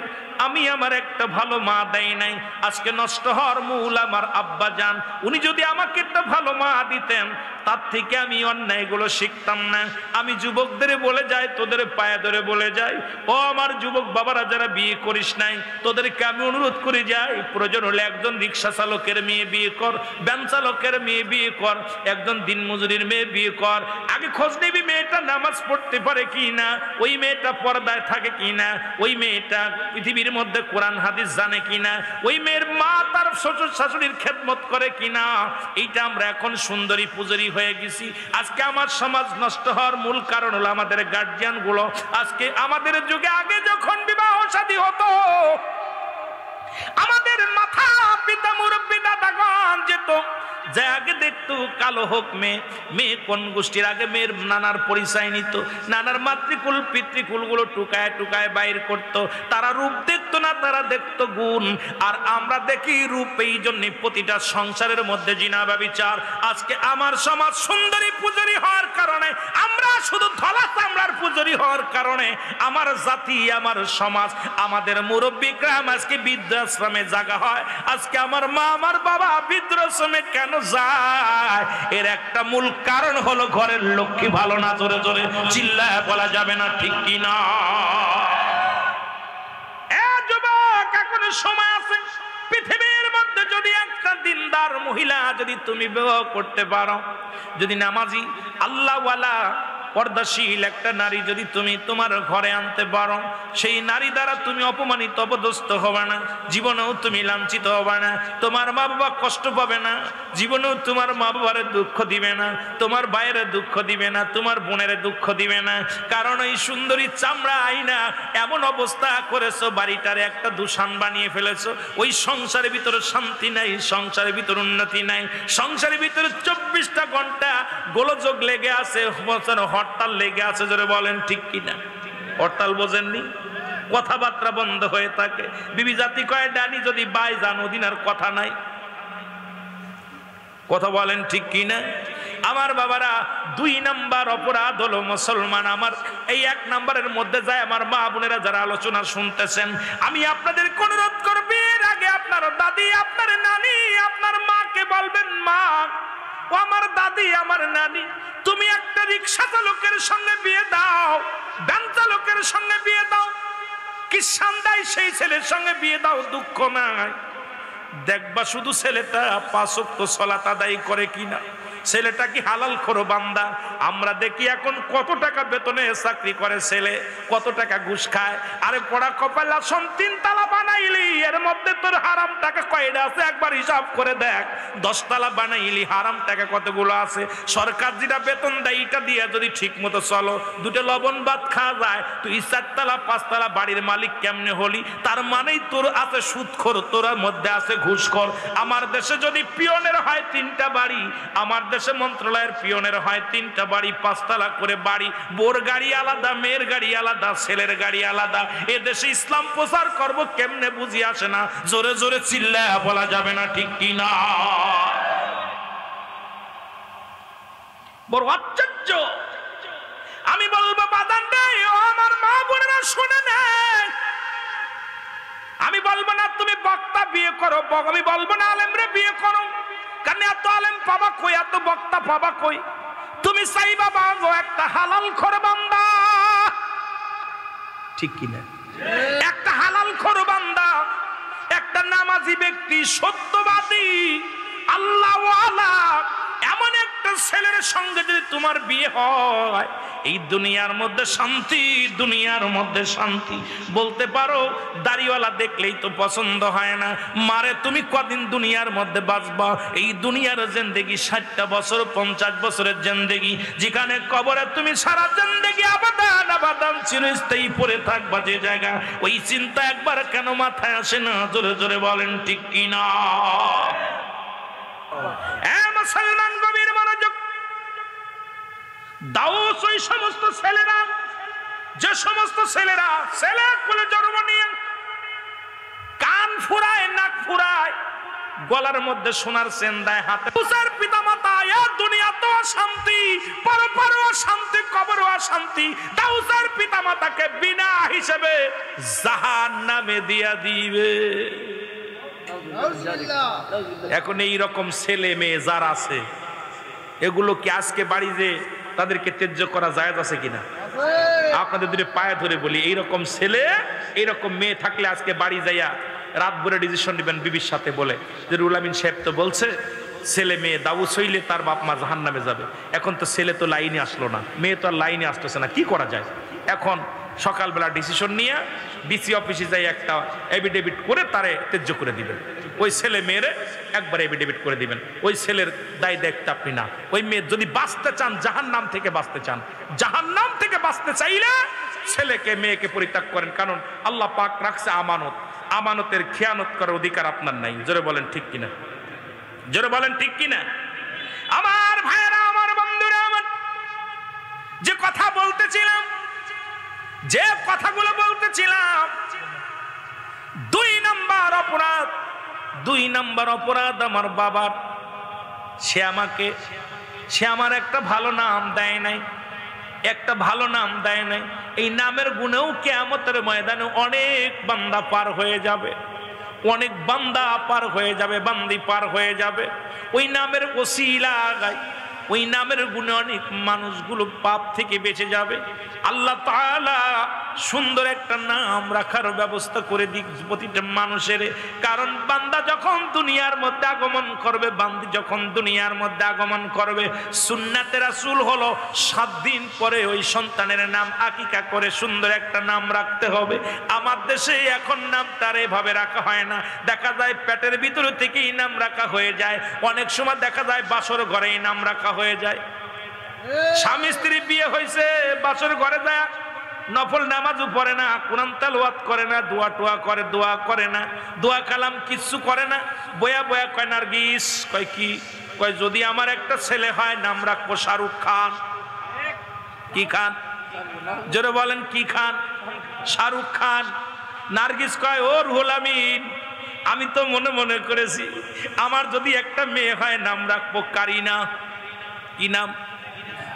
আমি আমার একটা ভালো মা দেয় নাই। আজকে নষ্ট হওয়ার মূল আমার আব্বা জান। উনি যদি আমাকে একটা ভালো মা দিতেন তার থেকে আমি অন্যায়গুলো শিখতাম না। আমি যুবকদের বলে যাই, তোদের পায়ে ধরে বলে যাই, ও আমার যুবক বাবারা যারা বিয়ে করিস নাই, তোদেরকে আমি অনুরোধ করে যাই, প্রয়োজন হলে একজন রিক্সা চালকের মেয়ে বিয়ে কর, ভ্যান চালকের মেয়ে বিয়ে কর, একজন দিনমজুরির মেয়ে বিয়ে কর। আগে খোঁজ নিবি মেয়েটা নামাজ পড়তে পারে কি না, ওই মেয়েটা পর্দায় থাকে কি না, ওই মেয়েটা পৃথিবীর মধ্যে কোরআন হাদিস জানে কিনা, ওই মেয়ের মা তার শ্বশুর শাশুড়ির খেদমত করে কিনা। এইটা আমরা এখন সুন্দরী পূজারী হয়ে গেছি। আজকে আমার সমাজ নষ্ট হওয়ার মূল কারণ হলো আমাদের গার্জিয়ান গুলো। আজকে আমাদের যুগে আগে যখন বিবাহ শাদী হতো, আমাদের মাথা পিতা মুরব্বী দাদাগণ যেত, যে আগে দেখতো কালো হোক মেয়ে কোন গোষ্ঠীর, আগে মেয়ের নানার পরিচয় নিত, নানার মাতৃকুল পিতৃকুল গুলো টুকায় টুকায় বাইর করতো। তারা রূপ দেখতো না, তারা দেখতো গুণ। আর আমরা দেখি রূপ, এই জন্য প্রতিটা সংসারের মধ্যে জিনা ব্যভিচার। আজকে আমার সমাজ সুন্দরী পূজারী হওয়ার কারণে, আমরা শুধু ধলা চামড়ার পূজারী হওয়ার কারণে আমার জাতি, আমার সমাজ, আমাদের মুরব্বী গ্রাম আজকে বৃদ্ধাশ্রমে জায়গা হয়। আজকে আমার মা আমার বাবা বৃদ্ধাশ্রমে কেন যায়? এর একটা মূল কারণ হলো ঘরের লক্ষ্মী ভালো না। জোরে জোরে চিল্লায় বলা যাবে না, ঠিক কি না? যুবক, এখনো সময় আছে। পৃথিবীর মধ্যে যদি একটা দিনদার মহিলা যদি তুমি বিবাহ করতে পারো, যদি নামাজি আল্লাহওয়ালা পর্দাশীল একটা নারী যদি তুমি তোমার ঘরে আনতে পারো, সেই নারী দ্বারা তুমি অপমানিত অপদস্থ হবে না, জীবনেও তুমি লাঞ্ছিত হবে না, তোমার মা বাবা কষ্ট পাবে না, জীবনেও তোমার মা বাবার দুঃখ দিবে না, তোমার ভাইয়ের দুঃখ দিবে না, তোমার বোনের দুঃখ দিবে না। কারণ এই সুন্দরী চামড়া আইনা এমন অবস্থা করেছো, বাড়িটারে একটা দূষণ বানিয়ে ফেলেছো। ওই সংসারের ভিতরে শান্তি নাই, সংসারের ভিতরে উন্নতি নাই, সংসারের ভিতরে 24টা ঘন্টা গোলযোগ লেগে আছে, হরতাল লেগে আছে। জোরে বলেন ঠিক কিনা? হরতাল বোঝেননি? কথাবার্তা বন্ধ হয়ে থাকে। বিবি জাতি কয় ডানি যদি বাই যান ওদিন আর কথা নাই। কথা বলেন ঠিক কিনা? আমার বাবারা, 2 নাম্বার অপরাধ হলো মুসলমান। আমার এই 1 নাম্বারের মধ্যে যায় আমার মা বোনেরা যারা আলোচনা শুনতেছেন, আমি আপনাদের অনুরোধ করব, এর আগে আপনার দাদি, আপনার নানি, আপনার মাকে বলবেন, মা ও আমার দাদি, আমার নানি, তুমি একটা রিক্সা চালকের সঙ্গে বিয়ে দাও, ভ্যান চালকের সঙ্গে বিয়ে দাও, কিষান দেয় সেই ছেলের সঙ্গে বিয়ে দাও, দুঃখ নাই। দেখবা শুধু ছেলেটা 5 ওয়াক্ত সালাত আদায় করে কিনা, ছেলেটা কি হালাল খোর বান্দা। আমরা দেখি এখন কত টাকা বেতনে চাকরি করে ছেলে, কত টাকা ঘুষ খায়। আরে পড়া কপাল, আসন 3 তালা বানাইলি, এর মধ্যে তোর হারাম টাকা কয়টা আছে একবার হিসাব করে দেখ। 10 তালা বানাইলি, হারাম টাকা কতগুলো আছে। সরকার যেটা বেতন দেয় এটা দিয়ে যদি ঠিক মতো চলো, 2টা লবণ ভাত খাওয়া যায়, তুই 4 তালা 5 তালা বাড়ির মালিক কেমনে হলি? তার মানেই তোর আছে সুদখোর, তোর মধ্যে আছে ঘুষখোর। আমার দেশে যদি পিয়নের হয় 3টা বাড়ি, আমার দেশে মন্ত্রণালয়ের পিয়নের হয় 3টা বাড়ি, 5 তালা করে বাড়ি, বোর গাড়ি আলাদা, মেয়ের গাড়ি আলাদা, ছেলের গাড়ি আলাদা। এ দেশে ইসলাম প্রচার করব কেমনে বুঝি আসে না। জোরে জোরে চিল্লায় বলা যাবে না, ঠিক কি না? বড় আশ্চর্য। আমি বলবো বাদান নেই, ও আমার মা বোনেরা শুনে নেয়। আমি বলবো না তুমি বক্তা বিয়ে করো, আমি বলবো না আলেমরে বিয়ে করো, কারণ এত আলেম পাবা কই, এত বক্তা পাবা কই? তুমি চাইবা বাগো একটা হালাল খোর বান্দা, ঠিক কিনা? একটা হালাল খোর বান্দা, একটা নামাজি ব্যক্তি, সত্যবাদী, আল্লাহওয়ালা, এমন একটা ছেলের সঙ্গে যদি তোমার বিয়ে হয়, এই দুনিয়ার মধ্যে শান্তি, দুনিয়ার মধ্যে শান্তি। বলতে পারো দাড়িওয়ালা দেখলেই তো পছন্দ হয় না, মারে তুমি কদিন দুনিয়ার মধ্যে বাঁচবা? এই দুনিয়ার জিন্দেগি 60টা বছর, 50 বছরের জিন্দেগি, যেখানে কবরে তুমি সারা জিন্দেগি আবাদান আবাদান চিরস্থায়ী পড়ে থাকবা যে জায়গা, ওই চিন্তা একবার কেন মাথায় আসে না? জোরে জোরে বলেন ঠিক কিনা? মুসলমান গভীর মনোযোগ। দাউস ওই সমস্ত ছেলেরা, যে সমস্ত ছেলেরা ছেলে কোলে জন্ম নিয়ে কান ফুরায়, নাক ফুরায়, গলার মধ্যে সোনার চেন দেয়, হাতে দাউসের পিতামাতা দুনিয়াতেও শান্তি, পরপারেও শান্তি, কবরেও শান্তি। দাউসের পিতামাতাকে বিনা হিসেবে জাহান্নামে দিয়া দিবে। এখন এই রকম ছেলে মেয়ে যারা আছে, এগুলো কি আজকে বাড়িতে তাদেরকে ত্যায্য করা জায়েজ আছে কিনা? আপনাদের দুটো পায়ে ধরে বলি, এইরকম ছেলে এইরকম মেয়ে থাকলে আজকে বাড়ি যাইয়া রাত ভরে ডিসিশন নেবেন বিবির সাথে বলে যে রুহুল আমিন সাহেব তো বলছে ছেলে মেয়ে দাউস হইলে তার বাপ মা জাহান্নামে যাবে। এখন তো ছেলে তো লাইনে আসলো না, মেয়ে তো আর লাইনে আসতেছে না, কি করা যায়? এখন সকালবেলা ডিসিশন নিয়ে ডিসি অফিসে যাই একটা এফিডেভিট করে তারে ত্যায্য করে দিবেন। ওই ছেলে মেয়েরে একবার এফিডেভিট করে দিবেন। ওই ছেলের দায় দায়িত্ব আপনি না। ওই মেয়ে যদি বাঁচতে চান, জাহান্নাম থেকে বাঁচতে চান, জাহান্নাম থেকে বাঁচতে চাইলে ছেলেকে মেয়েকে পরিত্যাগ করেন। কারণ আল্লাহ পাক রাখছে আমানত, আমানতের খেয়ানত করার অধিকার আপনার নাই। জোরে বলেন ঠিক কিনা? জোরে বলেন ঠিক কিনা? আমার ভাইয়েরা, আমার বন্ধুরা, আমার যে কথা বলতেছিলাম, যে কথাগুলো বলতেছিলাম, 2 নম্বর অপরাধ, 2 নম্বর অপরাধ আমার বাবার। সে আমার একটা ভালো নাম দেয় নাই, একটা ভালো নাম দেয় নাই। এই নামের গুণেও কিয়ামতের ময়দানে অনেক বান্দা পার হয়ে যাবে, অনেক বান্দা পার হয়ে যাবে, বান্দি পার হয়ে যাবে। ওই নামের ওসিলায়, ওই নামের গুণে অনেক মানুষগুলো পাপ থেকে বেঁচে যাবে। আল্লাহ তাআলা সুন্দর একটা নাম রাখার ব্যবস্থা করে দিক প্রতিটা মানুষের। কারণ বান্দা যখন দুনিয়ার মধ্যে আগমন করবে, বান্দি যখন দুনিয়ার মধ্যে আগমন করবে, সুন্নাতে রাসূল হলো 7 দিন পরে ওই সন্তানের নাম আকিকা করে সুন্দর একটা নাম রাখতে হবে। আমার দেশে এখন নাম তার এভাবে রাখা হয় না, দেখা যায় পেটের ভিতরে থেকেই নাম রাখা হয়ে যায়। অনেক সময় দেখা যায় বাসর ঘরেই নাম রাখা হয়ে যায়। স্বামী স্ত্রী বিয়ে হয়েছে, বাসর ঘরে যায়, নফল নামাজও পড়ে না, কোরআন তেলাওয়াত করে না, দোয়া টোয়া করে, দোয়া করে না, দোয়া কালাম কিচ্ছু করে না। বয়া বয়া কয় নার্গিস, কয় কি? কয় যদি আমার একটা ছেলে হয় নাম রাখবো শাহরুখ খান। কি খান? জোরে বলেন কি খান? শাহরুখ খান। নার্গিস কয় ও রুহুল আমিন, আমি তো মনে মনে করেছি আমার যদি একটা মেয়ে হয় নাম রাখবো কারিনা। কি নাম?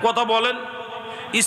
কথা বলেন।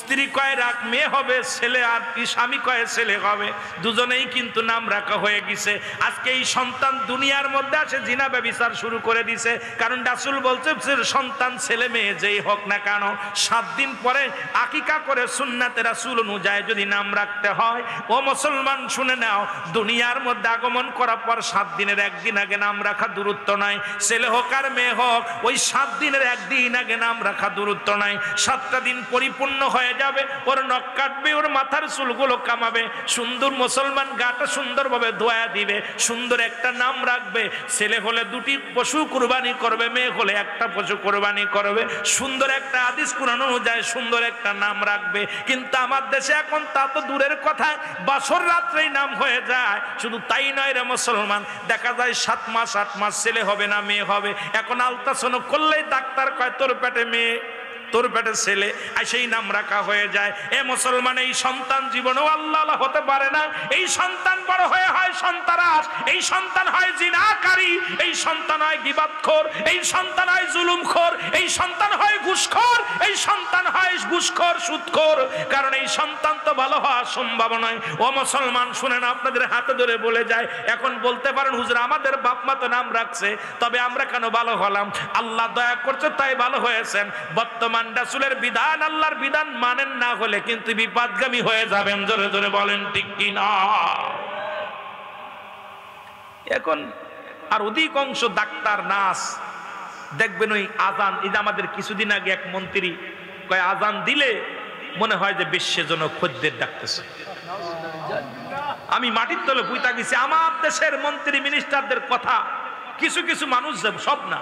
স্ত্রী কয় রাখ মেয়ে হবে, ছেলে আর স্বামী কয় ছেলে হবে, দুজনেই কিন্তু নাম রাখা হয়ে গেছে। আজকে এই সন্তান দুনিয়ার মধ্যে আসে জিনা ব্যভিচার শুরু করে দিছে। কারণ রাসূল বলছে সন্তান ছেলে মেয়ে যেই হোক না কেন 7 দিন পরে আকিকা করে সুন্নাতে রাসূল অনুযায়ী যদি নাম রাখতে হয়, ও মুসলমান শুনে নাও, দুনিয়ার মধ্যে আগমন করার পর 7 দিনের একদিন আগে নাম রাখা দূরত্ব নাই। ছেলে হোক আর মেয়ে হোক, ওই 7 দিনের একদিন আগে নাম রাখা দূরত্ব নাই। 7টা দিন পরিপূর্ণ হয়ে যাবে, ওর নখ কাটবে, ওর মাথার চুলগুলো কামাবে, সুন্দর মুসলমান গাটা সুন্দরভাবে ধোয়া দিবে, সুন্দর একটা নাম রাখবে। ছেলে হলে 2টি পশু কুরবানি করবে, মেয়ে হলে একটা পশু কুরবানি করবে। সুন্দর একটা হাদিস কুরআন অনুযায়ী সুন্দর একটা নাম রাখবে। কিন্তু আমার দেশে এখন তা তো দূরের কথা, বাসর রাত্রেই নাম হয়ে যায়। শুধু তাই নয় রে মুসলমান, দেখা যায় 7 মাস 8 মাস ছেলে হবে না মেয়ে হবে। এখন আলট্রাসাউন্ড করলেই ডাক্তার কয় তোর পেটে মেয়ে, তোর পেটে ছেলে, আর সেই নাম রাখা হয়ে যায়। এ মুসলমান, এই সন্তান জীবনেও আল্লাহ হতে পারে না। এই সন্তান বড় হয়ে হয় সন্তানাস, এই সন্তান হয় জিনাকারী, এই সন্তান হয় গীবাতখোর, এই সন্তান হয় জুলুমখোর, এই সন্তান হয় ঘুষখোর, এই সন্তান হয় ঘুষখোর সুদখোর। কারণ এই সন্তান তো ভালো হওয়া সম্ভব নয়। ও মুসলমান শুনেন, আপনাদের হাতে ধরে বলে যায়, এখন বলতে পারেন হুজুর আমাদের বাপ মা তো নাম রাখছে, তবে আমরা কেন ভালো হলাম? আল্লাহ দয়া করছে তাই ভালো হয়েছেন। বর্তমান রাসূলের বিধান, আল্লাহর বিধান মানেন না হলে কিন্তু বিপদগামী হয়ে যাবেন। জোরে জোরে বলেন ঠিক কি না? এখন আর অধিকাংশ ডাক্তার নার্স দেখবেন ওই আজান, এই যে আমাদের কিছুদিন আগে এক মন্ত্রী কয় আজান দিলে মনে হয় যে বিশ্বের জন্য খদ্দের ডাকতেছে। আমি মাটির তলে বুইতা গেছি, আমার দেশের মন্ত্রী মিনিস্টারদের কথা কিছু কিছু মানুষ, সব না,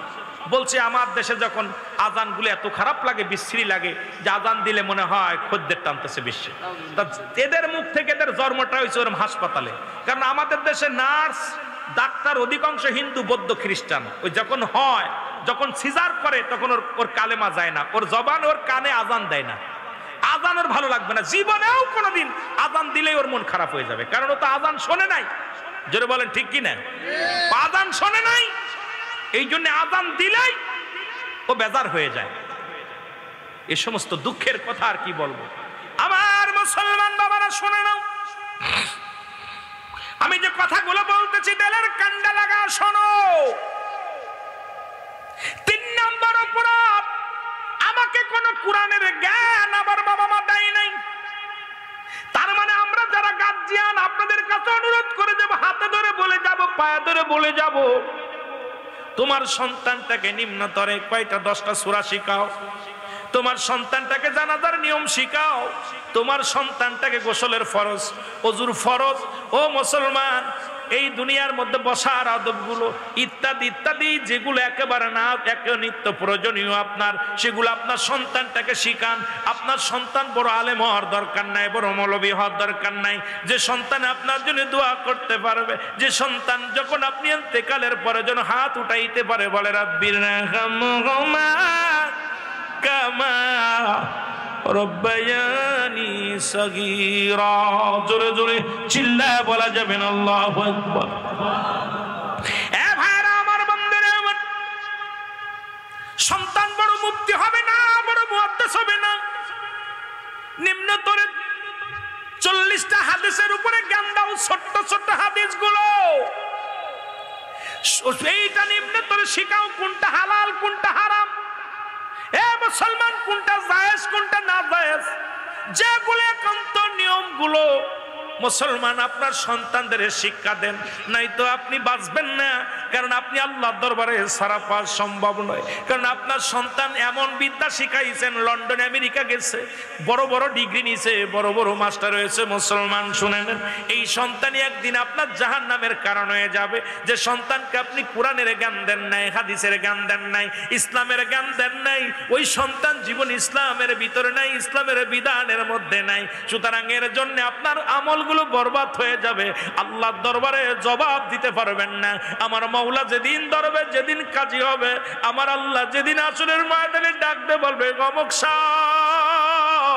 বলছে আমার দেশে যখন আজানগুলো এত খারাপ লাগে, বিশ্রী লাগে, যে আজান দিলে মনে হয় খদ্দের টানতেছে বিশ্বে। তা এদের মুখ থেকে এদের জন্মটা হয়েছে ওরকম হাসপাতালে। কারণ আমাদের দেশে নার্স ডাক্তার অধিকাংশ হিন্দু, বৌদ্ধ, খ্রিস্টান। ওই যখন হয় যখন সিজার করে তখন ওর কালেমা যায় না, ওর জবান ওর কানে আজান দেয় না, আজান ওর ভালো লাগবে না, জীবনেও কোনোদিন আজান দিলেই ওর মন খারাপ হয়ে যাবে, কারণ ও তো আজান শোনে নাই। জোরে বলেন ঠিক কি না? আজান শোনে নাই, এই জন্য আজান দিলেই ও বেজার হয়ে যায়। এই সমস্ত দুঃখের কথা আর কি বলবো। আমার মুসলমান বাবারা শুনে নাও, আমি যে কথাগুলো বলতেছি দিলের কান্ডা লাগা শোনো। 3 নম্বর অপরাধ, আমাকে কোন কোরআনের জ্ঞান আমার বাবা মা দেয় নাই। তার মানে আমরা যারা গার্জিয়ান আপনাদের কাছে অনুরোধ করে যাব, হাতে ধরে বলে যাব, পায়ে ধরে বলে যাব, তোমার সন্তানটাকে নিম্নতরে কয়টা 10টা সূরা শিখাও, তোমার সন্তানটাকে জানাজার নিয়ম শিখাও, তোমার সন্তানটাকে গোসলের ফরজ, ওযুর ফরজ। ও মুসলমান, এই দুনিয়ার মধ্যে বসার আদবগুলো ইত্যাদি ইত্যাদি যেগুলো একেবারে না একে নিত্য প্রয়োজনীয় আপনার, সেগুলো আপনার সন্তানটাকে শিখান। আপনার সন্তান বড় আলেম হওয়ার দরকার নাই, বড় মৌলবী হওয়ার দরকার নাই। যে সন্তান আপনার জন্য দোয়া করতে পারবে, যে সন্তান যখন আপনি ইন্তেকালের পরে যেন হাত উঠাইতে পারে, বলে রাব্বির রাহমহুমা কামা রব্বায়ানি সগীরা। জোরে জোরে চিল্লায় বলা যাবে না আল্লাহু আকবার। এ ভাইরা আমার, বন্ধুরা আমার, সন্তান বড় মুফতি হবে না, বড় মুহাদ্দিস হবে না, নিম্নতরে 40টা হাদিসের উপরে জ্ঞান দাও, ছোট্ট ছোট্ট হাদিসগুলো এইটা নিম্নতরে শিখাও, কোনটা হালাল কোনটা হারাম, এ মুসলমান কোনটা জায়েজ কোনটা না জায়েজ, যেগুলো একান্ত নিয়মগুলো মুসলমান আপনার সন্তানদের শিক্ষা দেন, নাই তো আপনি বাঁচবেন না। কারণ আপনি আল্লাহর দরবারে সারা পাওয়া সম্ভব নয়। কারণ আপনার সন্তান এমন বিদ্যা শিখাইছেন, লন্ডন আমেরিকা গেছে, বড় বড় ডিগ্রি নিয়েছে, বড় বড় মাস্টার হয়েছে। মুসলমান শুনেন, এই সন্তানই একদিন আপনার জাহান্নামের কারণ হয়ে যাবে। যে সন্তানকে আপনি কোরআনের জ্ঞান দেন নাই, হাদিসের জ্ঞান দেন নাই, ইসলামের জ্ঞান দেন নাই, ওই সন্তান জীবন ইসলামের ভিতরে নাই, ইসলামের বিধানের মধ্যে নাই। সুতরাং এর জন্য আপনার আমল বরবাদ হয়ে যাবে, আল্লাহর দরবারে জবাব দিতে পারবেন না। আমার মাওলা যেদিন ধরবে, যেদিন কাজী হবে, আমার আল্লাহ যেদিন আসরের ময়দানে ডাকতে বলবে, অমুক সাহেব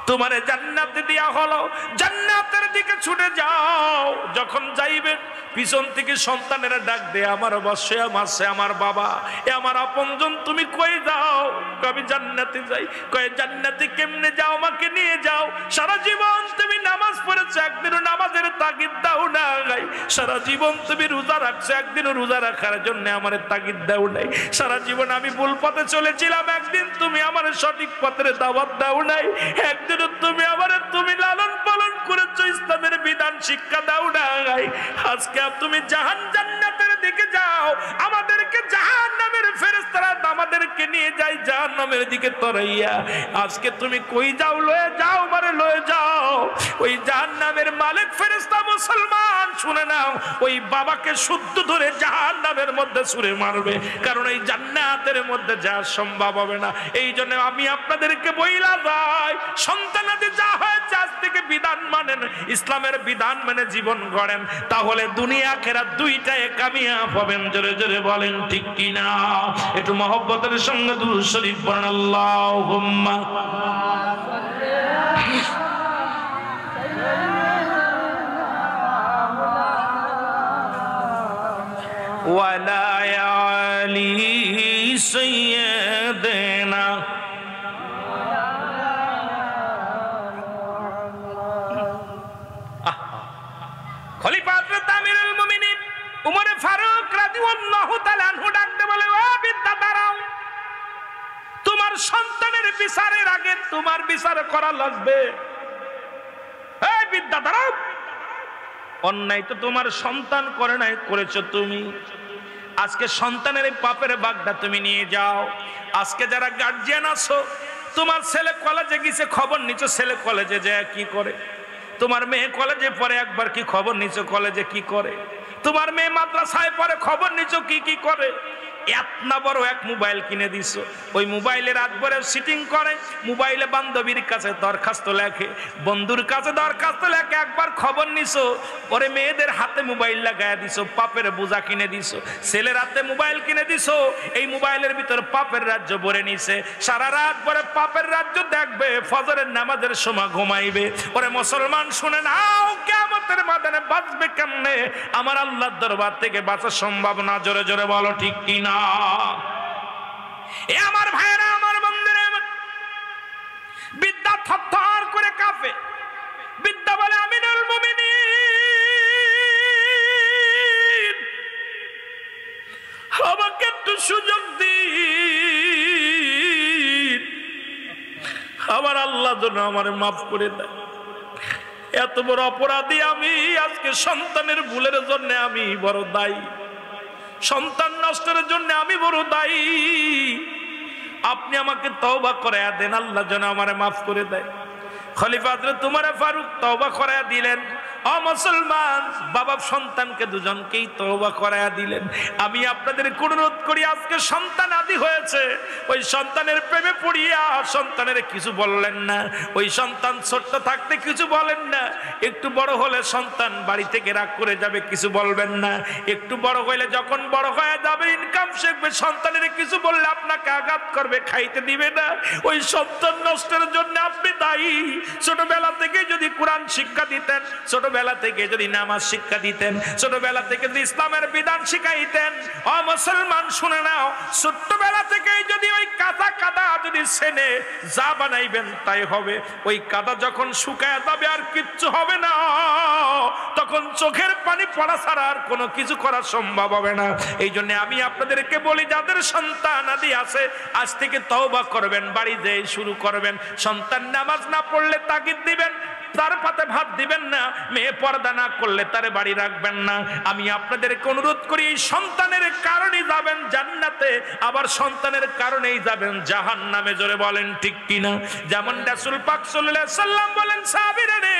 তোমারে জান্নাতে দেয়া হলো, জান্নাতের দিকে ছুটে যাও। যখন যাইবেন পিছন থেকে সন্তানেরা ডাক দে, আমার অবশ্যই আমারছে আমার বাবা, এ আমার আপনজন, তুমি কই যাও? আমি জান্নাতে যাই। কয়ে জান্নাতে কেমনে যাও? আমাকে নিয়ে যাও। সারা জীবন তুমি নামাজ পড়েছো, একদিনও নামাজের তাগিদ দাও না গাই। সারা জীবন তুমি রোজা রাখছো, একদিনও রোজা রাখার জন্য আমার তাগিদ দাও নাই। সারা জীবন আমি ভুল পথে চলেছিলাম, একদিন তুমি আমার সঠিক পথের দাওয়াত দাও নাই। একদিনও তুমি আমার তুমি লালন পালন করেছো, ইসলামের বিধান শিক্ষা দাও না গাই। আজকে তুমি জান্নাতের দিকে যাও, আমাদেরকে জাহান্নামের ফেরেশতারা আমাদেরকে নিয়ে যায় জাহান্নামের দিকে তরাইয়া। আজকে তুমি কই যাও? লয়ে যাও, মারে লয়ে যাও। ওই জাহান্নামের মালিক ফেরেশতা মুসলমান শুনে নাও, ওই বাবাকে শুদ্ধ ধরে জাহান্নামের মধ্যে ছুঁড়ে মারবে, কারণ এই জান্নাতের মধ্যে যাওয়া সম্ভব হবে না। এই জন্য আমি আপনাদেরকে বইলা যাই, সন্তানাদি যা হয়েছে আজ থেকে বিধান মানেন, ইসলামের বিধান মেনে জীবন গড়েন, তাহলে দুনিয়া আখিরাত দুইটায় কামিয়াব হবেন। জোরে জোরে বলেন ঠিক কি না? একটু মহব্বতের সঙ্গে দুরূদ শরীফ পড়েন, আল্লাহুম্মা ওয়ালা আলি সাইয়্যিদিনা। খলিফা হযরত আমিরুল মুমিনিন উমর ফারুক রাদিয়াল্লাহু তাআলা আনহু ডাকতে বলে, ও বিদ্যা দাঁড়াও, তোমার সন্তানের বিচারের আগে তোমার বিচার করা লাগবে। এই বিদ্যা দাঁড়াও, অন্যায় তো তোমার সন্তান করে নাই, করেছো তুমি। আজকে সন্তানের এই পাপের ভাগটা তুমি নিয়ে যাও। আজকে যারা গার্জিয়ান আছো, তোমার ছেলে কলেজে গেছে, খবর নিছো ছেলে কলেজে যায় কি করে? তোমার মেয়ে কলেজে পড়ে, একবার কি খবর নিছো কলেজে কি করে? তোমার মেয়ে মাদ্রাসায় পড়ে, খবর নিছো কি কি করে? এতনা বড় এক মোবাইল কিনে দিছো, ওই মোবাইলে রাত ভরে সিটিং করে, মোবাইলে বান্ধবীর কাছে দরখাস্ত লেখে, বন্ধুর কাছে দরখাস্ত লেখে, একবার খবর নিছো, পরে মেয়েদের হাতে মোবাইল লাগায় দিছো, পাপের বোঝা কিনে দিছো, ছেলের হাতে মোবাইল কিনে দিছো, এই মোবাইলের ভিতর পাপের রাজ্য ভরে নিছে, সারা রাত ভরে পাপের রাজ্য দেখবে, ফজরের নামাজের সময় ঘুমাইবে। ওরে মুসলমান শুনে নাও, কিয়ামতের ময়দানে বাঁচবে কেমনে? আমার আল্লাহর দরবার থেকে বাঁচা সম্ভব না। জোরে জোরে বলো ঠিক কি না? এ আমার ভাইরা, আমার বন্ধুরা, বিদ্যা থরথর করে কাঁপে। বিদ্যা বলে আমিনুল মুমিনিন, আমাকে একটু সুযোগ দিন, আমার আল্লাহ যেন আমার মাফ করে দেয়। এত বড় অপরাধী আমি, আজকে সন্তানের ভুলের জন্য আমি বড় দায়ী, সন্তান নষ্টের জন্য আমি বড় দায়ী। আপনি আমাকে তওবা করায়া দেন, আল্লাহ যেন আমারে মাফ করে দেয়। খলিফা হযরত উমর ফারুক তওবা করায়া দিলেন। ও মুসলমান, বাবা সন্তানকে দুজনকেই তওবা করায়া দিলেন। আমি আপনাদের অনুরোধ করি, আজকে সন্তান আদি হয়েছে, ওই সন্তানের প্রেমে পড়িয়া সন্তানের কিছু বললেন না, ওই সন্তান ছোট্ট থাকতে কিছু বলেন না, একটু বড় হলে সন্তান বাড়ি থেকে রাগ করে যাবে, কিছু বলবেন না, একটু বড় হইলে যখন বড় হয়ে যাবে, ইনকাম শিখবে, সন্তানের কিছু বললে আপনাকে আঘাত করবে, খাইতে দিবে না, ওই সন্তান নষ্টের জন্য আপনি দায়ী। ছোটবেলা থেকে যদি কোরআন শিক্ষা দিতেন, ছোটবেলা থেকে যদি নামাজ শিক্ষা দিতেন, ছোটবেলা থেকে যদি ইসলামের বিধান শিখাইতেন, ও মুসলমান শুনে নাও, ছোট্টবেলা থেকেই যদি ওই কাদা কাদা যদি সেনে যা বানাইবেন তাই হবে। ওই কাদা যখন শুকায় যাবে আর কিচ্ছু হবে না, তখন চোখের পানি পড়া ছাড়া আর কোনো কিছু করা সম্ভব হবে না। এই জন্য আমি আপনাদেরকে বলি, যাদের সন্তান আদি আছে, আজ থেকে তওবা করবেন, বাড়ি যেয়ে শুরু করবেন। সন্তান নামাজ না পড়লে তাগিদ দিবেন, তার পাতে ভাত দিবেন না, মেয়ে পর্দা না করলে তারে বাড়ি রাখবেন না। আমি আপনাদেরকে অনুরোধ করি, এই সন্তানের কারণে যাবেন জান্নাতে, আবার সন্তানের কারণেই যাবেন জাহান্নামে। জোরে বলেন ঠিক কিনা? যেমন রাসূল পাক সাল্লাল্লাহু আলাইহি সাল্লাম বলেন, সাহাবীরা রে,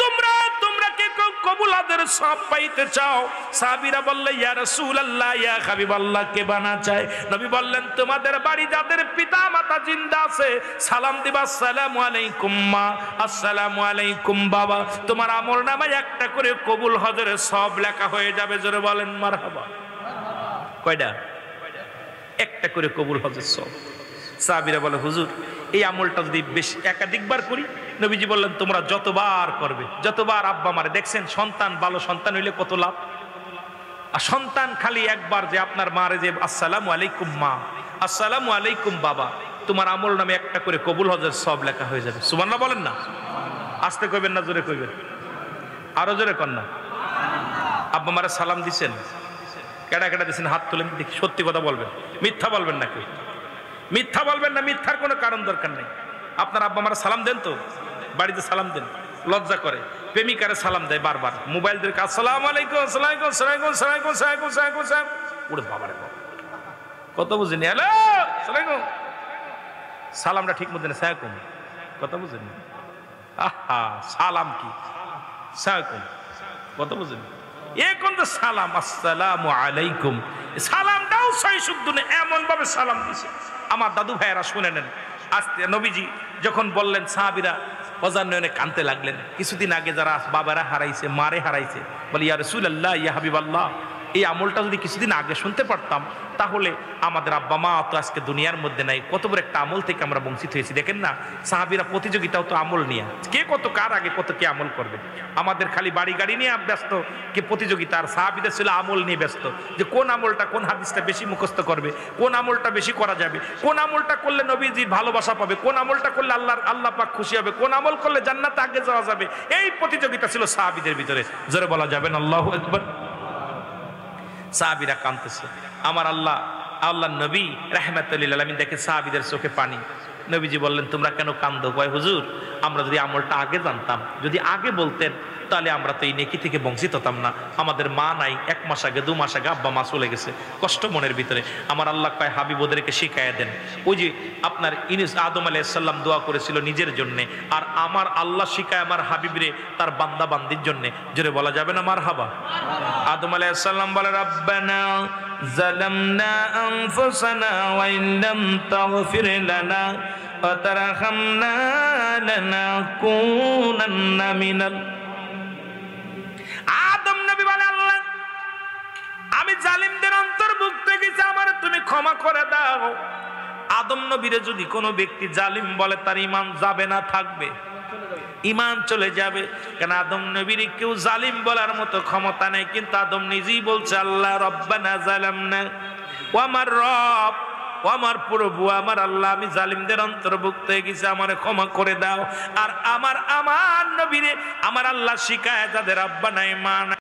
তোমরা কে কবুলাদের সওয়াব পাইতে চাও? সাহাবীরা বললে, ইয়া রাসূলুল্লাহ, ইয়া হাবিবাল্লাহ, কে বানা চায়? নবী বললেন, তোমাদের বাড়ি যাদের পিতা মাতা জিন্দা আছে, সালাম দিবা, আসসালামু আলাইকুম মা, আসসালামু আলাইকুম বাবা। তোমার আমলনামায় একটা করে কবুল হজের সওয়াব লেখা হয়ে যাবে। জোরে বলেন মারহাবা। কয়টা? একটা করে কবুল হজের সওয়াব। সাহাবীরা বলে, হুজুর, এই আমলটা যদি বেশি একাধিকবার করি? নবীজি বললেন, তোমরা যতবার করবে, যতবার আব্বা মারে দেখছেন, সন্তান ভালো সন্তান হইলে কত লাভ। আর সন্তান খালি একবার যে আপনার মারে যে আসসালামু আলাইকুম মা, আসসালামু আলাইকুম বাবা, তোমার আমল নামে একটা করে কবুল হজের সওয়াব লেখা হয়ে যাবে। সুবহানাল্লাহ বলেন না? আস্তে কইবেন না, জোরে কইবেন, আরো জোরে কর না। আব্বা মারে সালাম দিছেন, কেডা কেডা দিছেন? হাত তুলেন দেখি, সত্যি কথা বলবেন, মিথ্যা বলবেন না। কেউ মিথ্যা বলবেন না, মিথ্যার কোনো কারণ দরকার নেই। আপনার আব্বা মারা সালাম দেন তো? বাড়িতে সালাম দেন, লজ্জা করে। প্রেমিকারে সালাম দেয় বারবার, মোবাইল দিয়ে আসসালামু আলাইকুম, আসসালামু আলাইকুম, আসসালামু আলাইকুম, আসসালামু আলাইকুম। ওরে বাবারে বাবা, কত বুঝেনি? হ্যালো আসসালামু, সালামটা ঠিক মতো সালাম, কত বুঝেনি? আহা, সালাম কি সালাম, কত বুঝেনি? এখন তো সালাম, আসসালামু আলাইকুম, সালামটাও সহি শুদ্ধ নেই, এমন ভাবে সালাম দিছে। আমার দাদু ভাইয়েরা শুনে নেন, আজকে নবীজি যখন বললেন, সাহাবীরা অজান নয়নে কাঁদতে লাগলেন। কিছুদিন আগে যারা বাবারা হারাইছে, মারে হারাইছে, বলে, ইয়া রাসূলুল্লাহ, ইয়া হাবিবাল্লাহ, এই আমলটা যদি কিছুদিন আগে শুনতে পারতাম, তাহলে আমাদের আব্বা মা তো আজকে দুনিয়ার মধ্যে নাই। কত বড় একটা আমল থেকে আমরা বঞ্চিত হয়েছি। দেখেন না, সাহাবীরা প্রতিযোগিতাও তো আমল নিয়ে, কে কত কার আগে কত কে আমল করবে। আমাদের খালি বাড়ি গাড়ি নিয়ে ব্যস্ত, কে প্রতিযোগিতা, আর সাহাবীদের ছিল আমল নিয়ে ব্যস্ত, যে কোন আমলটা, কোন হাদিসটা বেশি মুখস্থ করবে, কোন আমলটা বেশি করা যাবে, কোন আমলটা করলে নবীজির ভালোবাসা পাবে, কোন আমলটা করলে আল্লাহ পাক খুশি হবে, কোন আমল করলে জান্নাতে আগে যাওয়া যাবে। এই প্রতিযোগিতা ছিল সাহাবীদের ভিতরে। জোরে বলা যাবে না আল্লাহু আকবার? সাহাবীরা কাঁদতেছে। আমার আল্লাহ নবী রাহমাতুল লিল আলামিন দেখে সাহাবীদের চোখে পানি। নবীজি বললেন, তোমরা কেন কান্দো? কয়, হুজুর, আমরা যদি আমলটা আগে জানতাম, যদি আগে বলতেন, তাহলে আমরা তো এই নেকি থেকে বঞ্চিত হতাম না। আমাদের মা নাই, 1 মাস আগে 2 মাস আগে আব্বা মা চলে গেছে, কষ্ট মনের ভিতরে। আমার আল্লাহ কয়, হাবিব ওদেরকে শিখাইয়া দেন। ওই যে আপনার আদম আলাইহিস সালাম দোয়া করেছিল নিজের জন্য, আর আমার আল্লাহ শিখায় আমার হাবিবরে তার বান্দা বান্দির জন্য। জোরে বলা যাবে না মারহাবা? আদম আলাইহিস সালাম বলে রব্বানা যালামনা আনফুসানা ওয়া ইল্লাম তাগফির লানা ওয়া তারহামনা লানাকুনান্না মিনাল। আদম নবী বলে আল্লাহ আমি জালিমদের অন্তর্ভুক্ত গেছি, আমার তুমি ক্ষমা করে দাও। আদম নবীরে যদি কোনো ব্যক্তি জালিম বলে তার ঈমান যাবে না থাকবে? ঈমান চলে যাবে। কেন আদম নবীর কেউ জালিম বলার মতো ক্ষমতা নেই, কিন্তু আদম নিজেই বলছে আল্লাহ রব্বানা যালামনা, ও আমার রব, ও আমার প্রভু, আমার আল্লাহ আমি জালিমদের অন্তর্ভুক্ত হয়ে গেছি, আমারে ক্ষমা করে দাও। আর আমার নবীরে আমার আল্লাহ শিখায় যাদের রব্বানা ঈমান